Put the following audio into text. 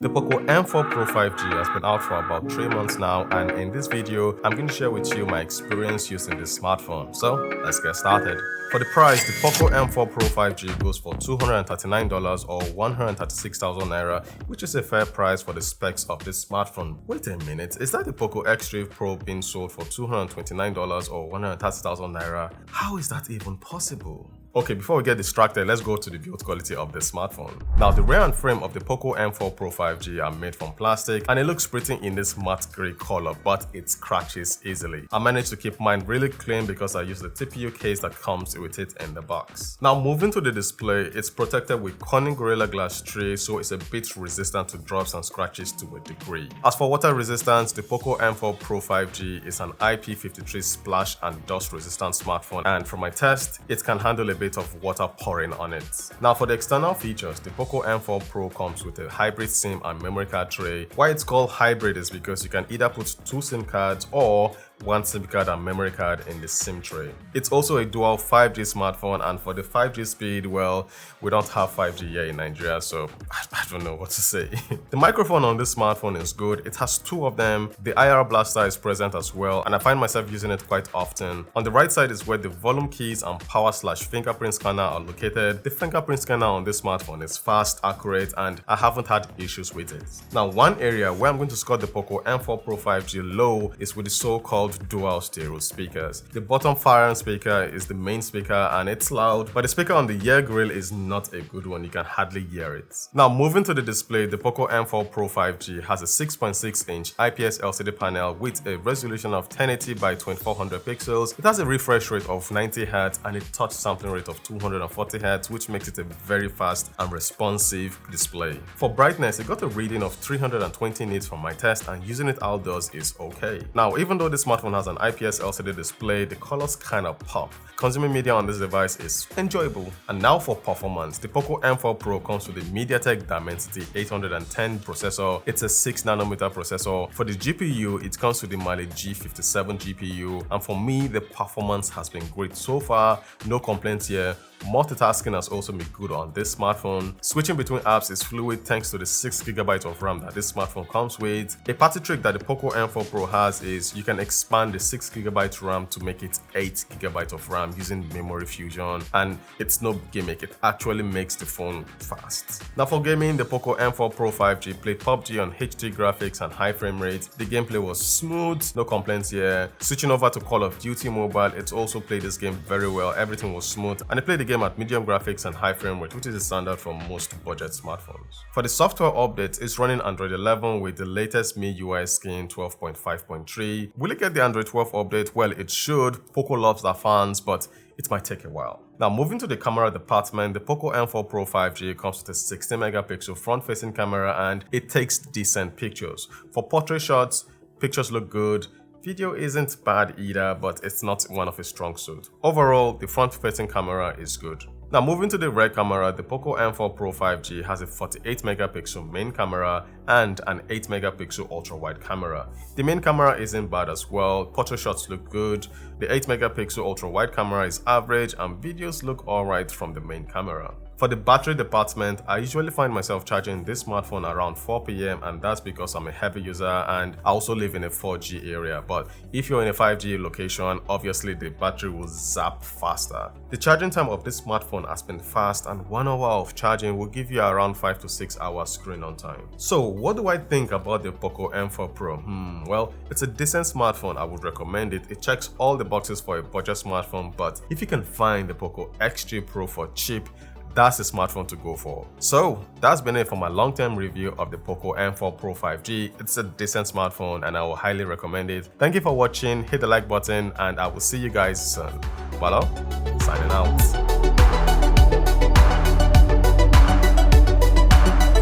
The Poco M4 Pro 5G has been out for about 3 months now, and in this video, I'm going to share with you my experience using this smartphone. So let's get started. For the price, the Poco M4 Pro 5G goes for $239 or 136,000 naira, which is a fair price for the specs of this smartphone. Wait a minute, is that the Poco X3 Pro being sold for $229 or 130,000 naira? How is that even possible? Okay, before we get distracted, let's go to the build quality of the smartphone. Now, the rear and frame of the Poco M4 Pro 5G are made from plastic, and it looks pretty in this matte grey color, but it scratches easily. I managed to keep mine really clean because I use the TPU case that comes with it in the box. Now, moving to the display, it's protected with Corning Gorilla Glass 3, so it's a bit resistant to drops and scratches to a degree. As for water resistance, the Poco M4 Pro 5G is an IP53 splash and dust resistant smartphone, and from my test, it can handle a bit of water pouring on it. Now, for the external features, the Poco M4 Pro comes with a hybrid SIM and memory card tray. Why it's called hybrid is because you can either put 2 SIM cards or 1 SIM card and memory card in the SIM tray. It's also a dual 5G smartphone, and for the 5G speed, well, we don't have 5G here in Nigeria, so I don't know what to say. The microphone on this smartphone is good. It has 2 of them. The IR blaster is present as well, and I find myself using it quite often. On the right side is where the volume keys and power/fingerprint scanner are located. The fingerprint scanner on this smartphone is fast, accurate, and I haven't had issues with it. Now, one area where I'm going to score the Poco M4 Pro 5G low is with the so-called dual stereo speakers. The bottom fire speaker is the main speaker and it's loud, but the speaker on the ear grill is not a good one. You can hardly hear it. Now, moving to the display, the Poco M4 Pro 5G has a 6.6-inch IPS LCD panel with a resolution of 1080 by 2400 pixels. It has a refresh rate of 90 Hz and a touch sampling rate of 240 Hz, which makes it a very fast and responsive display. For brightness, it got a reading of 320 nits from my test, and using it outdoors is okay. Now, even though this smartphone has an IPS LCD display, the colors kind of pop. Consuming media on this device is enjoyable. And now for performance, the Poco M4 Pro comes with the Mediatek Dimensity 810 processor. It's a 6nm processor. For the GPU, it comes with the G57 GPU, and for me, the performance has been great so far. No complaints here. Multitasking has also been good on this smartphone. Switching between apps is fluid thanks to the 6GB of RAM that this smartphone comes with. A party trick that the Poco M4 Pro has is you can expand the 6GB RAM to make it 8GB of RAM using memory fusion, and it's no gimmick, it actually makes the phone fast. Now, for gaming, the Poco M4 Pro 5G played PUBG on HD graphics and high frame rate. The gameplay was smooth, no complaints here. Switching over to Call of Duty Mobile, it also played this game very well. Everything was smooth, and it played the game at medium graphics and high frame rate, which is the standard for most budget smartphones. For the software updates, it's running Android 11 with the latest MIUI skin 12.5.3. Will it get the Android 12 update? Well, it should. Poco loves their fans, but it might take a while. Now, moving to the camera department, the Poco M4 Pro 5G comes with a 16-megapixel front-facing camera, and it takes decent pictures. For portrait shots, pictures look good. Video isn't bad either, but it's not one of its strong suits. Overall, the front-facing camera is good. Now, moving to the rear camera, the Poco M4 Pro 5G has a 48-megapixel main camera and an 8-megapixel ultra-wide camera. The main camera isn't bad as well. Portrait shots look good. The 8-megapixel ultra-wide camera is average, and videos look alright from the main camera. For the battery department, I usually find myself charging this smartphone around 4 PM, and that's because I'm a heavy user and I also live in a 4G area. But if you're in a 5G location, obviously the battery will zap faster. The charging time of this smartphone has been fast, and 1 hour of charging will give you around 5 to 6 hours screen on time. So what do I think about the Poco M4 Pro? Well, it's a decent smartphone. I would recommend it. It checks all the boxes for a budget smartphone, but if you can find the Poco X3 Pro for cheap, that's the smartphone to go for. So that's been it for my long-term review of the Poco M4 Pro 5G. It's a decent smartphone and I will highly recommend it. Thank you for watching, hit the like button, and I will see you guys soon. Signing out.